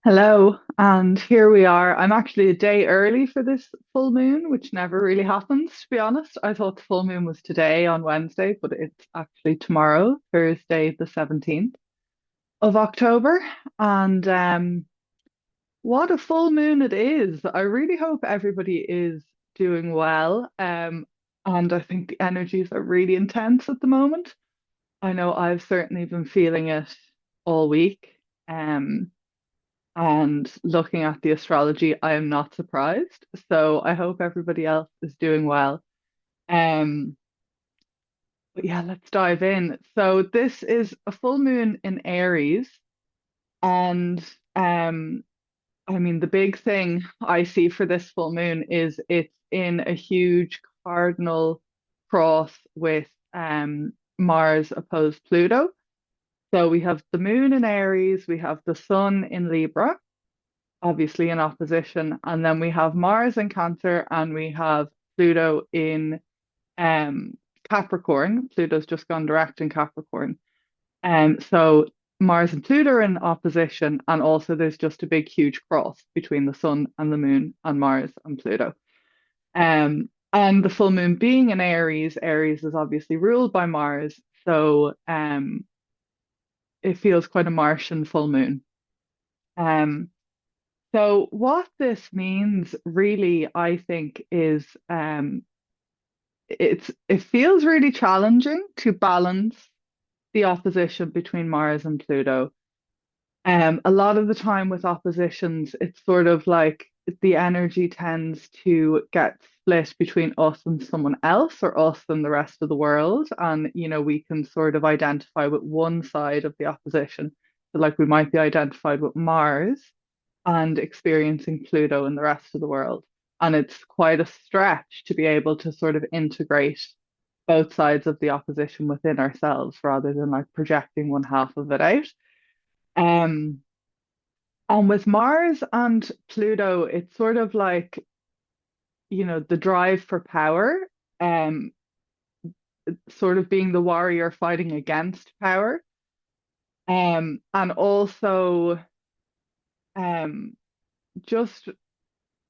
Hello, and here we are. I'm actually a day early for this full moon, which never really happens, to be honest. I thought the full moon was today on Wednesday, but it's actually tomorrow, Thursday, the 17th of October. And what a full moon it is. I really hope everybody is doing well. And I think the energies are really intense at the moment. I know I've certainly been feeling it all week. Um, and looking at the astrology, I am not surprised. So I hope everybody else is doing well. Um, but yeah, let's dive in. So this is a full moon in Aries, and um, I mean the big thing I see for this full moon is it's in a huge cardinal cross with Mars opposed Pluto. So we have the moon in Aries, we have the sun in Libra, obviously in opposition. And then we have Mars in Cancer and we have Pluto in um, Capricorn. Pluto's just gone direct in Capricorn. So Mars and Pluto are in opposition, and also there's just a big, huge cross between the Sun and the Moon and Mars and Pluto. And the full moon being in Aries, Aries is obviously ruled by Mars, so it feels quite a Martian full moon. Um, So what this means really, I think, is it feels really challenging to balance the opposition between Mars and Pluto. A lot of the time with oppositions, it's sort of like the energy tends to get split between us and someone else, or us and the rest of the world. And, we can sort of identify with one side of the opposition. So, like, we might be identified with Mars and experiencing Pluto and the rest of the world. And it's quite a stretch to be able to sort of integrate both sides of the opposition within ourselves rather than like projecting one half of it out. Um, and with Mars and Pluto, it's sort of like, the drive for power, um, sort of being the warrior fighting against power. And also um just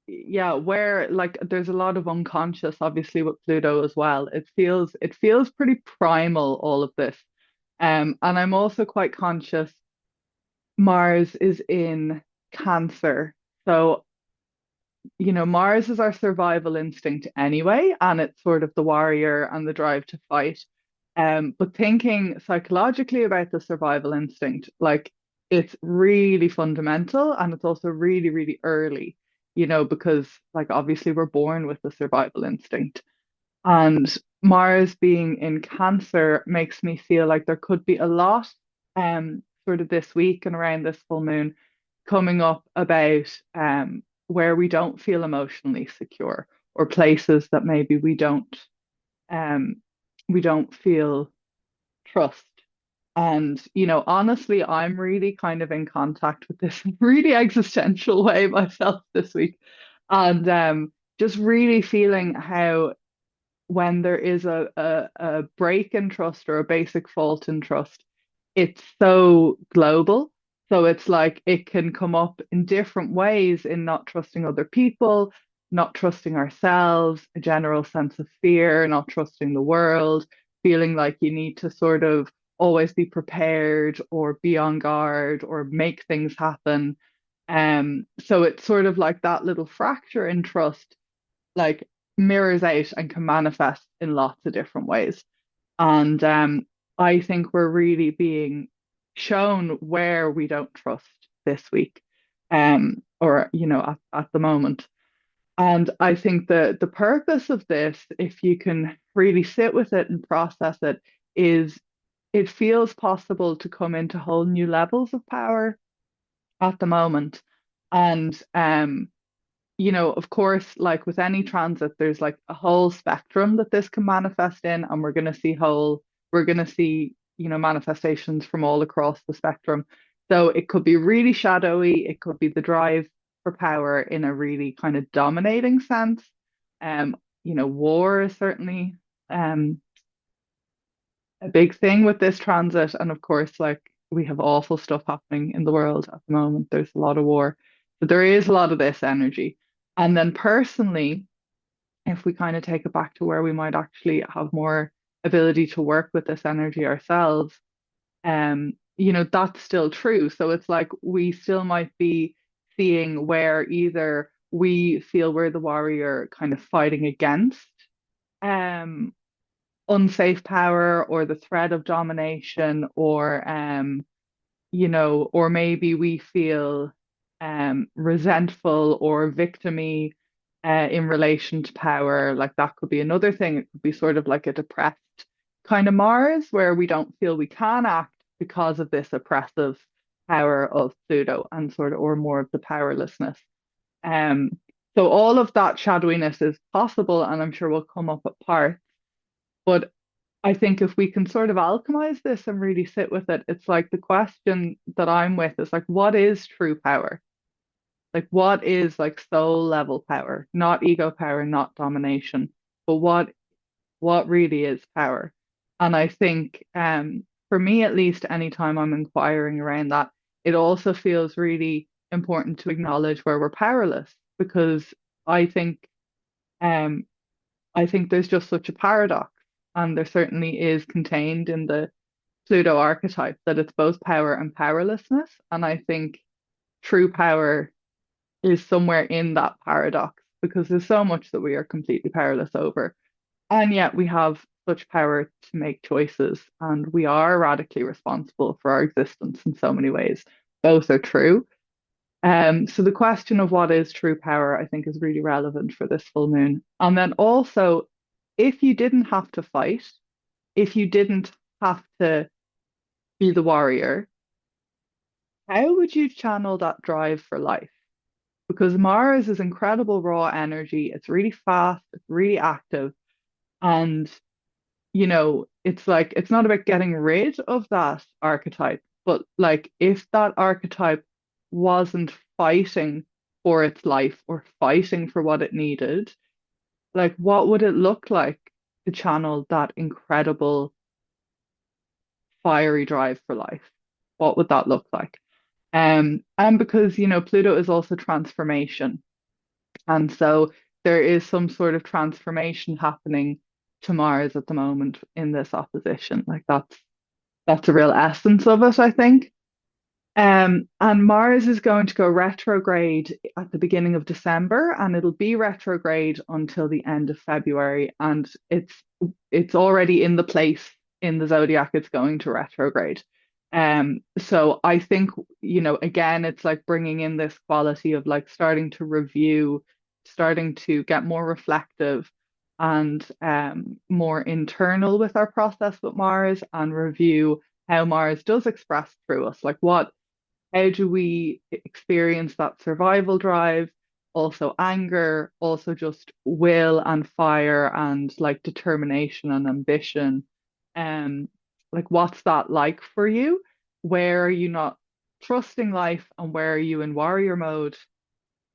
yeah, where like there's a lot of unconscious, obviously with Pluto as well. It feels pretty primal, all of this. And I'm also quite conscious Mars is in Cancer. So, Mars is our survival instinct anyway, and it's sort of the warrior and the drive to fight. But thinking psychologically about the survival instinct, like it's really fundamental and it's also really, really early, because like obviously we're born with the survival instinct. And Mars being in Cancer makes me feel like there could be a lot sort of this week and around this full moon coming up about where we don't feel emotionally secure, or places that maybe um we don't feel trust. And, honestly, I'm really kind of in contact with this really existential way myself this week. And just really feeling how when there is a break in trust or a basic fault in trust, it's so global. So it's like it can come up in different ways in not trusting other people, not trusting ourselves, a general sense of fear, not trusting the world, feeling like you need to sort of always be prepared or be on guard or make things happen. So it's sort of like that little fracture in trust, like mirrors out and can manifest in lots of different ways. And I think we're really being shown where we don't trust this week, or at the moment. And I think the purpose of this, if you can really sit with it and process it, is it feels possible to come into whole new levels of power at the moment. And of course, like with any transit, there's like a whole spectrum that this can manifest in, and we're going to see, manifestations from all across the spectrum. So it could be really shadowy, it could be the drive for power in a really kind of dominating sense. Um, war is certainly um a big thing with this transit, and of course, like we have awful stuff happening in the world at the moment. There's a lot of war. But there is a lot of this energy. And then personally, if we kind of take it back to where we might actually have more ability to work with this energy ourselves, that's still true. So it's like we still might be seeing where either we feel we're the warrior kind of fighting against um unsafe power or the threat of domination or maybe we feel resentful or victimy in relation to power. Like that could be another thing. It could be sort of like a depressed kind of Mars where we don't feel we can act because of this oppressive power of Pluto and sort of or more of the powerlessness. Um, so all of that shadowiness is possible, and I'm sure will come up at parts. But I think if we can sort of alchemize this and really sit with it, it's like the question that I'm with is like, what is true power? Like, what is like soul level power? Not ego power, not domination, but what really is power? And I think, for me at least, anytime I'm inquiring around that, it also feels really important to acknowledge where we're powerless because I think, um, I think there's just such a paradox, and there certainly is contained in the Pluto archetype that it's both power and powerlessness. And I think true power is somewhere in that paradox because there's so much that we are completely powerless over. And yet we have such power to make choices, and we are radically responsible for our existence in so many ways. Both are true. So the question of what is true power, I think, is really relevant for this full moon. And then also, if you didn't have to fight, if you didn't have to be the warrior, how would you channel that drive for life? Because Mars is incredible raw energy. It's really fast, it's really active. And, it's like, it's not about getting rid of that archetype, but like if that archetype wasn't fighting for its life or fighting for what it needed, like what would it look like to channel that incredible fiery drive for life? What would that look like? And because, Pluto is also transformation. And so there is some sort of transformation happening to Mars at the moment in this opposition. Like that's a real essence of it, I think. And Mars is going to go retrograde at the beginning of December, and it'll be retrograde until the end of February. And it's already in the place in the zodiac it's going to retrograde. So I think, again, it's like bringing in this quality of like starting to review, starting to get more reflective and more internal with our process with Mars and review how Mars does express through us. Like how do we experience that survival drive? Also anger, also just will and fire and like determination and ambition. Um, like what's that like for you? Where are you not trusting life and where are you in warrior mode?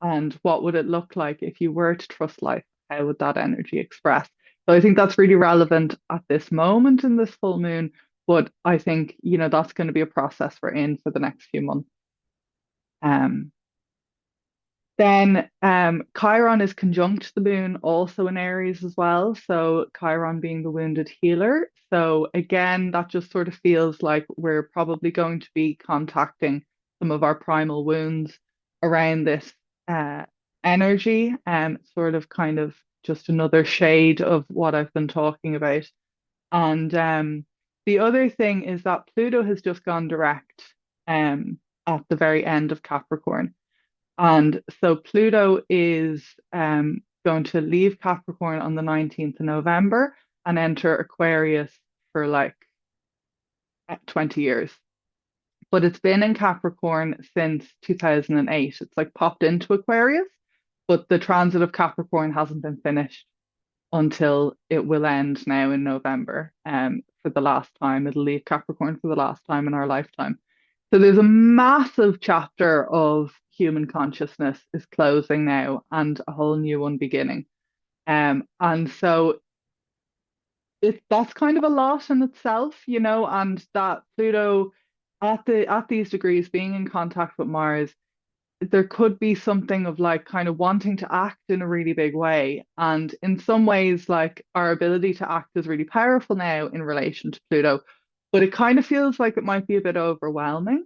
And what would it look like if you were to trust life? How would that energy express? So I think that's really relevant at this moment in this full moon. But I think, that's going to be a process we're in for the next few months. Um, then Chiron is conjunct the moon also in Aries as well. So Chiron being the wounded healer. So again, that just sort of feels like we're probably going to be contacting some of our primal wounds around this uh, energy. Sort of kind of just another shade of what I've been talking about. And the other thing is that Pluto has just gone direct at the very end of Capricorn. And so Pluto is going to leave Capricorn on the 19th of November and enter Aquarius for like 20 years. But it's been in Capricorn since 2008. It's like popped into Aquarius, but the transit of Capricorn hasn't been finished until it will end now in November. For the last time. It'll leave Capricorn for the last time in our lifetime. So there's a massive chapter of human consciousness is closing now and a whole new one beginning. And so that's kind of a lot in itself, and that Pluto at these degrees, being in contact with Mars, there could be something of like kind of wanting to act in a really big way. And in some ways, like our ability to act is really powerful now in relation to Pluto, but it kind of feels like it might be a bit overwhelming.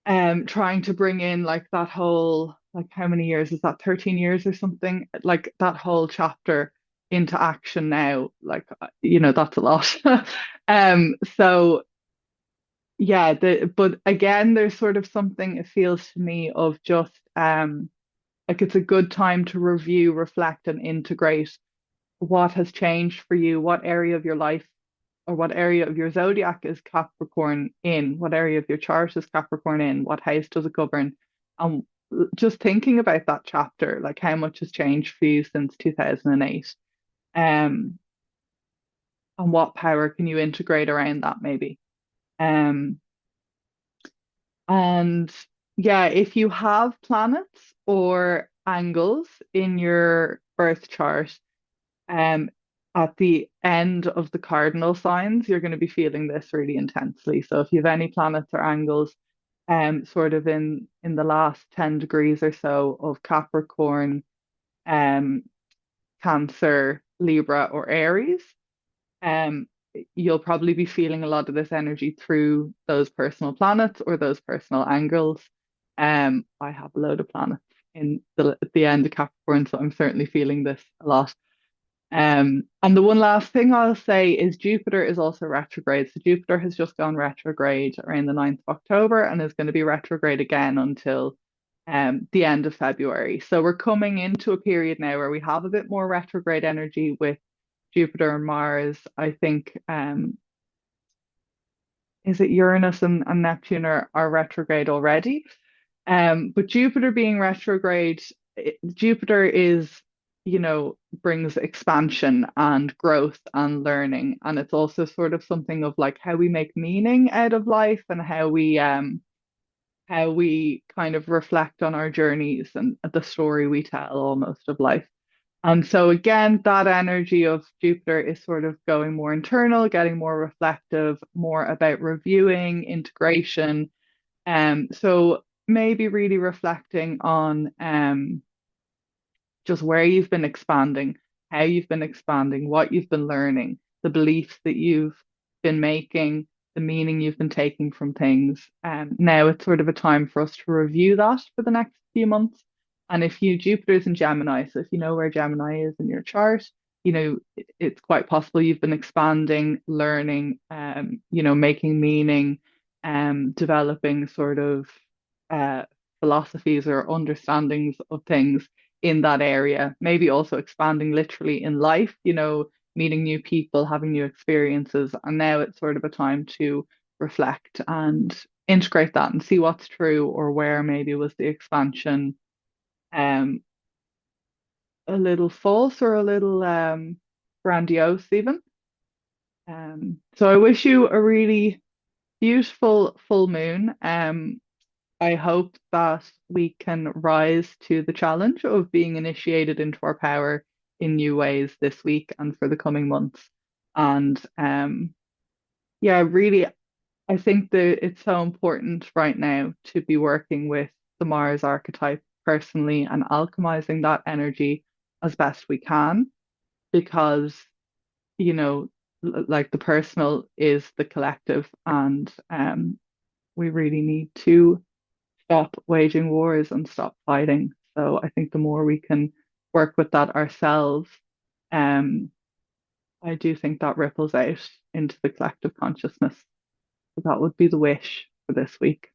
Trying to bring in like that whole, like how many years is that, 13 years or something, like that whole chapter into action now, like that's a lot. So yeah, but again, there's sort of something, it feels to me, of just like it's a good time to review, reflect, and integrate what has changed for you, what area of your life or what area of your zodiac is Capricorn in, what area of your chart is Capricorn in, what house does it govern, and just thinking about that chapter, like how much has changed for you since 2008, um, and what power can you integrate around that maybe. Um, And yeah, if you have planets or angles in your birth chart, um, at the end of the cardinal signs, you're going to be feeling this really intensely. So if you have any planets or angles, sort of in the last 10 degrees or so of Capricorn, um, Cancer, Libra, or Aries, um, you'll probably be feeling a lot of this energy through those personal planets or those personal angles. I have a load of planets in the end of Capricorn, so I'm certainly feeling this a lot. And the one last thing I'll say is Jupiter is also retrograde. So Jupiter has just gone retrograde around the 9th of October and is going to be retrograde again until the end of February. So we're coming into a period now where we have a bit more retrograde energy with Jupiter and Mars. I think is it Uranus and Neptune are retrograde already. But Jupiter being retrograde, Jupiter is, brings expansion and growth and learning. And it's also sort of something of like how we make meaning out of life and how we kind of reflect on our journeys and the story we tell almost of life. And so again, that energy of Jupiter is sort of going more internal, getting more reflective, more about reviewing, integration. So maybe really reflecting on just where you've been expanding, how you've been expanding, what you've been learning, the beliefs that you've been making, the meaning you've been taking from things. Now it's sort of a time for us to review that for the next few months. And if you Jupiter's in Gemini, so if you know where Gemini is in your chart, it's quite possible you've been expanding, learning, making meaning, developing sort of uh, philosophies or understandings of things in that area, maybe also expanding literally in life, meeting new people, having new experiences. And now it's sort of a time to reflect and integrate that and see what's true or where maybe was the expansion um a little false or a little grandiose even. So I wish you a really beautiful full moon. I hope that we can rise to the challenge of being initiated into our power in new ways this week and for the coming months. And yeah, really, I think that it's so important right now to be working with the Mars archetype personally and alchemizing that energy as best we can because, like the personal is the collective, and we really need to stop waging wars and stop fighting. So I think the more we can work with that ourselves, um, I do think that ripples out into the collective consciousness. So that would be the wish for this week.